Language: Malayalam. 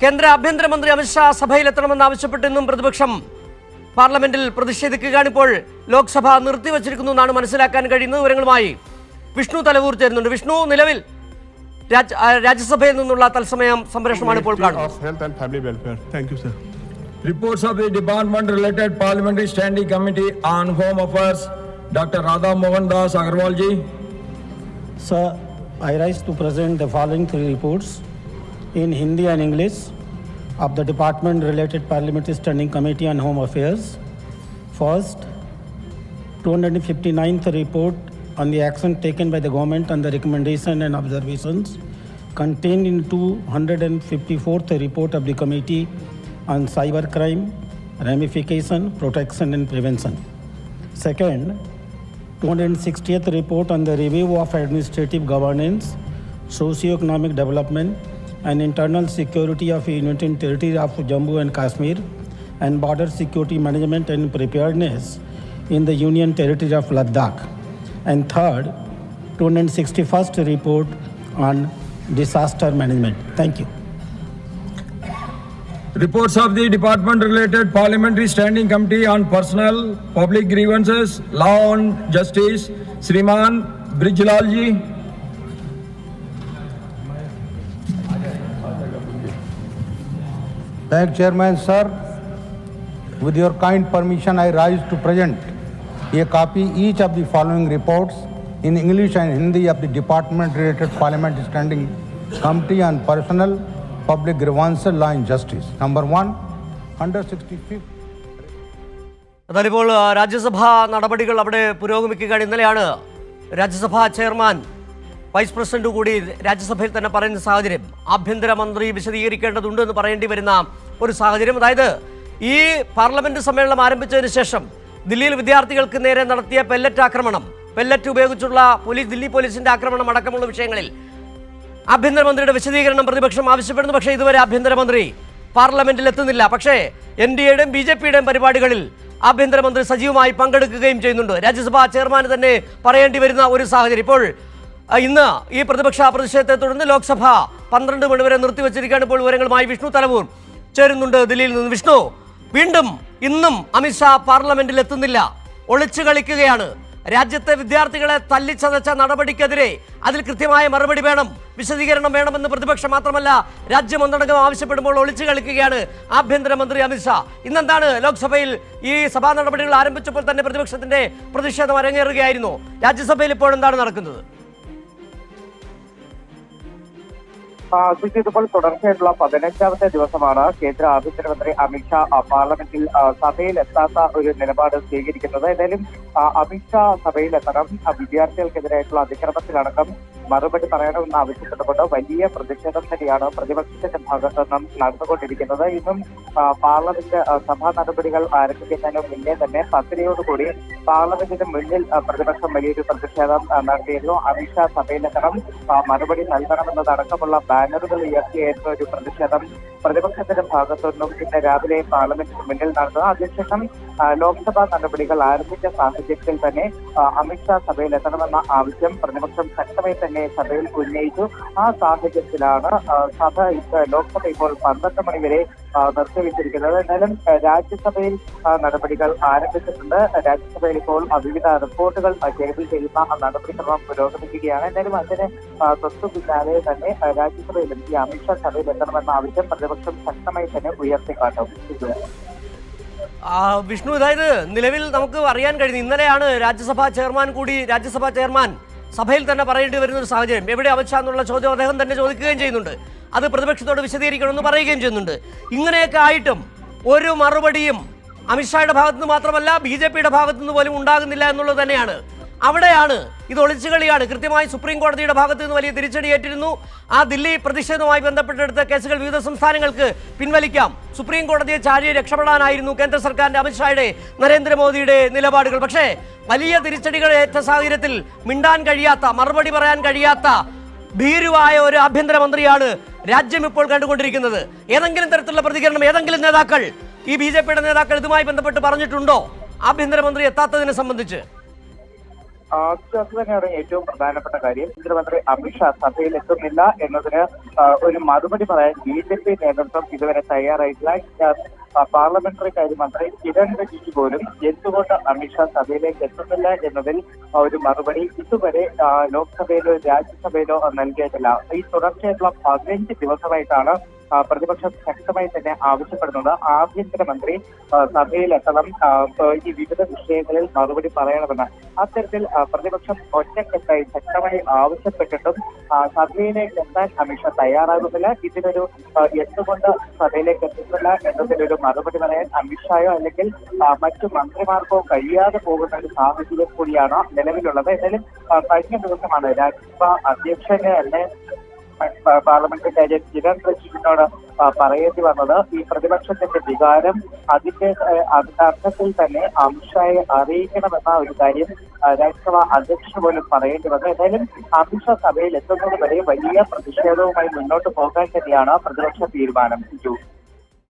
കേന്ദ്ര ആഭ്യന്തരമന്ത്രി അമിത്ഷാ സഭയിലെത്തണമെന്നാവശ്യപ്പെട്ടിന്നും പ്രതിപക്ഷം പാർലമെന്റിൽ പ്രതിഷേധിക്കുകയാണ്. ഇപ്പോൾ ലോക്സഭ നിർത്തിവച്ചിരിക്കുന്നു എന്നാണ് മനസ്സിലാക്കാൻ കഴിയുന്ന വിവരങ്ങളുമായി വിഷ്ണു തലവൂർ ചേരുന്നുണ്ട്. വിഷ്ണു, നിലവിൽ രാജ്യസഭയിൽ നിന്നുള്ള തത്സമയം സംപ്രേഷണമാണ് ഇപ്പോൾ കാണുന്നത്. Reports of the department-related Parliamentary Standing Committee on Home Affairs, Dr. Radha Mohan Das Agarwal ji. Sir, I rise to present the following three reports in Hindi and English of the Department-related Parliamentary Standing Committee on Home Affairs. First, 259th report on the action taken by the government on the recommendation and observations contained in 254th report of the Committee on Cybercrime, Ramification, Protection and Prevention. Second, 260th report on the review of administrative governance, socio-economic development and internal security of Union Territory of Jammu and Kashmir and border security management and preparedness in the Union Territory of Ladakh. And third, 261st report on disaster management. Thank you. Reports of the department-related Parliamentary Standing Committee on Personnel, Public Grievances, Law and Justice, Shriman Brijlal ji. Thank Chairman sir. With your kind permission, I rise to present a copy each of the following reports in English and Hindi of the department-related Parliamentary Standing Committee on Personnel, Public Grievances, Law and Justice. Number 1, under 65. അതാണിപ്പോൾ രാജ്യസഭാ നടപടികൾ അവിടെ പുരോഗമിക്കുകയാണ്. ഇന്നലെയാണ് രാജ്യസഭാ ചെയർമാൻ വൈസ് പ്രസിഡന്റ് കൂടി രാജ്യസഭയിൽ തന്നെ പറയുന്ന സാഹചര്യം. ആഭ്യന്തരമന്ത്രി വിശദീകരിക്കേണ്ടതുണ്ട് എന്ന് പറയേണ്ടി വരുന്ന ഒരു സാഹചര്യം. അതായത് ഈ പാർലമെന്റ് സമ്മേളനം ആരംഭിച്ചതിന് ശേഷം ദില്ലിയിൽ വിദ്യാർത്ഥികൾക്ക് നേരെ നടത്തിയ പെല്ലറ്റ് ആക്രമണം, പെല്ലറ്റ് ഉപയോഗിച്ചുള്ള ദില്ലി പോലീസിന്റെ ആക്രമണം അടക്കമുള്ള വിഷയങ്ങളിൽ ആഭ്യന്തരമന്ത്രിയുടെ വിശദീകരണം പ്രതിപക്ഷം ആവശ്യപ്പെടുന്നു. പക്ഷേ ഇതുവരെ ആഭ്യന്തരമന്ത്രി പാർലമെന്റിൽ എത്തുന്നില്ല. പക്ഷേ NDAയുടെയും BJPയുടെയും പരിപാടികളിൽ ആഭ്യന്തരമന്ത്രി സജീവമായി പങ്കെടുക്കുകയും ചെയ്യുന്നുണ്ട്. രാജ്യസഭാ ചെയർമാന് തന്നെ പറയേണ്ടി വരുന്ന ഒരു സാഹചര്യം. ഇപ്പോൾ ഇന്ന് ഈ പ്രതിപക്ഷ പ്രതിഷേധത്തെ തുടർന്ന് ലോക്സഭ 12 മണി വരെ നിർത്തിവച്ചിരിക്കുകയാണ്. ഇപ്പോൾ വിവരങ്ങളുമായി വിഷ്ണു തലവൂർ ചേരുന്നുണ്ട് ദില്ലിയിൽ നിന്ന്. വിഷ്ണു, വീണ്ടും ഇന്നും അമിത്ഷാ പാർലമെന്റിൽ എത്തുന്നില്ല, ഒളിച്ചു കളിക്കുകയാണ്. രാജ്യത്തെ വിദ്യാർത്ഥികളെ തല്ലിച്ചതച്ച നടപടിക്കെതിരെ അതിൽ കൃത്യമായ മറുപടി വേണം, വിശദീകരണം വേണമെന്ന് പ്രതിപക്ഷം മാത്രമല്ല രാജ്യമൊന്നടങ്കം ആവശ്യപ്പെടുമ്പോൾ ഒളിച്ചു കളിക്കുകയാണ് ആഭ്യന്തരമന്ത്രി അമിത്ഷാ. ഇന്നെന്താണ് ലോക്സഭയിൽ ഈ സഭാ നടപടികൾ ആരംഭിച്ചപ്പോൾ തന്നെ പ്രതിപക്ഷത്തിന്റെ പ്രതിഷേധം അരങ്ങേറുകയായിരുന്നു. രാജ്യസഭയിൽ ഇപ്പോഴെന്താണ് നടക്കുന്നത്? ഇപ്പോൾ തുടർച്ചയായിട്ടുള്ള 15ാമത്തെ ദിവസമാണ് കേന്ദ്ര ആഭ്യന്തരമന്ത്രി അമിത്ഷാ പാർലമെന്റിൽ സഭയിൽ എത്താത്ത ഒരു നിലപാട് സ്വീകരിക്കുന്നത്. ഏതായാലും അമിത്ഷാ സഭയിലെത്തണം, വിദ്യാർത്ഥികൾക്കെതിരായിട്ടുള്ള അതിക്രമത്തിലടക്കം മറുപടി പറയണമെന്ന് ആവശ്യപ്പെട്ടുകൊണ്ട് വലിയ പ്രതിഷേധം തന്നെയാണ് പ്രതിപക്ഷത്തിന്റെ ഭാഗത്തു നിന്നും നടന്നുകൊണ്ടിരിക്കുന്നത്. ഇന്നും പാർലമെന്റ് സഭാ നടപടികൾ ആരംഭിക്കുന്നതിന് മുന്നേ തന്നെ 10:00 പാർലമെന്റിന് മുന്നിൽ പ്രതിപക്ഷം വലിയൊരു പ്രതിഷേധം നടത്തിയിരുന്നു. അമിത്ഷാ സഭയിലെത്തണം, മറുപടി നൽകണമെന്നതടക്കമുള്ള ബാനറുകൾ ഉയർത്തിയായിരുന്നു ഒരു പ്രതിഷേധം പ്രതിപക്ഷത്തിന്റെ ഭാഗത്തു നിന്നും ഇന്ന് രാവിലെ പാർലമെന്റിന് മുന്നിൽ നടന്നത്. അതിനുശേഷം ലോക്സഭാ നടപടികൾ ആരംഭിച്ച സാഹചര്യത്തിൽ തന്നെ അമിത്ഷാ സഭയിലെത്തണമെന്ന ആവശ്യം പ്രതിപക്ഷം ശക്തമായി തന്നെ സഭയിൽ ഉന്നയിച്ചു. ആ സാഹചര്യത്തിലാണ് ലോക്സഭ ഇപ്പോൾ 12 മണി വരെ നിർത്തിവെച്ചിരിക്കുന്നത്. എന്നാലും രാജ്യസഭയിൽ നടപടികൾ ആരംഭിച്ചിട്ടുണ്ട്. രാജ്യസഭയിൽ ഇപ്പോൾ വിവിധ റിപ്പോർട്ടുകൾ ടേബിൾ ചെയ്യുന്ന നടപടിക്രമം പുരോഗമിക്കുകയാണ്. എന്നാലും അതിന് തൊട്ടു പിന്നാലെ തന്നെ രാജ്യസഭയിലും ഈ അമിത്ഷാ സഭയിൽ എത്തണമെന്ന ആവശ്യം പ്രതിപക്ഷം ശക്തമായി തന്നെ ഉയർത്തിക്കാട്ടും. വിഷ്ണു, അതായത് നിലവിൽ നമുക്ക് അറിയാൻ കഴിയുന്നത് ഇന്നലെയാണ് രാജ്യസഭാ ചെയർമാൻ സഭയിൽ തന്നെ പറയേണ്ടി വരുന്ന ഒരു സാഹചര്യം. എവിടെ അമിത്ഷാ എന്നുള്ള ചോദ്യം അദ്ദേഹം തന്നെ ചോദിക്കുകയും ചെയ്യുന്നുണ്ട്. അത് പ്രതിപക്ഷത്തോട് വിശദീകരിക്കണമെന്ന് പറയുകയും ചെയ്യുന്നുണ്ട്. ഇങ്ങനെയൊക്കെ ആയിട്ടും ഒരു മറുപടിയും അമിത്ഷായുടെ ഭാഗത്തുനിന്ന് മാത്രമല്ല BJPയുടെ ഭാഗത്തുനിന്ന് പോലും ഉണ്ടാകുന്നില്ല എന്നുള്ളത് തന്നെയാണ്. അവിടെയാണ് ഇത് ഒളിച്ചുകളിയാണ്. കൃത്യമായി സുപ്രീം കോടതിയുടെ ഭാഗത്തു നിന്ന് വലിയ തിരിച്ചടിയേറ്റിരുന്നു. ആ ദില്ലി പ്രതിഷേധവുമായി ബന്ധപ്പെട്ടെടുത്ത കേസുകൾ വിവിധ സംസ്ഥാനങ്ങൾക്ക് പിൻവലിക്കാം, സുപ്രീം കോടതിയെ ചാരി രക്ഷപ്പെടാനായിരുന്നു കേന്ദ്ര സർക്കാരിന്റെ അമിത്ഷായുടെ നരേന്ദ്രമോദിയുടെ നിലപാടുകൾ. പക്ഷേ വലിയ തിരിച്ചടികൾ ഏറ്റ സാഹചര്യത്തിൽ മിണ്ടാൻ കഴിയാത്ത, മറുപടി പറയാൻ കഴിയാത്ത ഭീരുവായ ഒരു ആഭ്യന്തരമന്ത്രിയാണ് രാജ്യം ഇപ്പോൾ കണ്ടുകൊണ്ടിരിക്കുന്നത്. ഏതെങ്കിലും തരത്തിലുള്ള പ്രതികരണം ഏതെങ്കിലും നേതാക്കൾ, ഈ BJPയുടെ നേതാക്കൾ ഇതുമായി ബന്ധപ്പെട്ട് പറഞ്ഞിട്ടുണ്ടോ ആഭ്യന്തരമന്ത്രി എത്താത്തതിനെ സംബന്ധിച്ച്? അത് തന്നെയാണ് ഏറ്റവും പ്രധാനപ്പെട്ട കാര്യം. കേന്ദ്രമന്ത്രി അമിത്ഷാ സഭയിൽ എത്തുന്നില്ല എന്നതിന് ഒരു മറുപടി പറയാൻ BJP നേതൃത്വം ഇതുവരെ തയ്യാറായിട്ടില്ല. പാർലമെന്ററി കാര്യമന്ത്രി കിരൺ റിജിജു പോലും എന്തുകൊണ്ട് അമിത്ഷാ സഭയിലേക്ക് എത്തുന്നില്ല എന്നതിൽ ഒരു മറുപടി ഇതുവരെ ലോക്സഭയിലോ രാജ്യസഭയിലോ നൽകിയിട്ടില്ല. ഈ തുടർച്ചയായിട്ടുള്ള 15 ദിവസമായിട്ടാണ് പ്രതിപക്ഷം ശക്തമായി തന്നെ ആവശ്യപ്പെടുന്നത്. ആഭ്യന്തരമന്ത്രി സഭയിലെത്തണം, ഈ വിവിധ വിഷയങ്ങളിൽ മറുപടി പറയണമെന്ന്. അത്തരത്തിൽ പ്രതിപക്ഷം ഒറ്റക്കെട്ടായി ശക്തമായി ആവശ്യപ്പെട്ടിട്ടും സഭയിലേക്ക് എത്താൻ അമിത്ഷാ തയ്യാറാകുന്നില്ല. ഇതിനൊരു എന്തുകൊണ്ട് സഭയിലേക്ക് എത്തുന്നില്ല എന്നതിലൊരു മറുപടി പറയാൻ അമിത്ഷായോ അല്ലെങ്കിൽ മറ്റു മന്ത്രിമാർക്കോ കഴിയാതെ പോകുന്ന ഒരു സാഹചര്യം കൂടിയാണ് നിലവിലുള്ളത്. എന്തായാലും കഴിഞ്ഞ ദിവസമാണ് രാജ്യസഭാ അധ്യക്ഷനെ തന്നെ പാർലമെന്ററി കാര്യം കിരൺ റിജിജുവിനോട് പറയേണ്ടി വന്നത്. ഈ പ്രതിപക്ഷത്തിന്റെ വികാരം അതിന്റെ അർത്ഥത്തിൽ തന്നെ അമിത്ഷായെ അറിയിക്കണമെന്ന ഒരു കാര്യം രാജ്യസഭാ അധ്യക്ഷ പോലും പറയേണ്ടി വന്നു. എന്തായാലും അമിത്ഷാ സഭയിൽ എത്തുന്നത് വരെ വലിയ പ്രതിഷേധവുമായി മുന്നോട്ട് പോകാൻ തന്നെയാണ് പ്രതിപക്ഷ തീരുമാനം.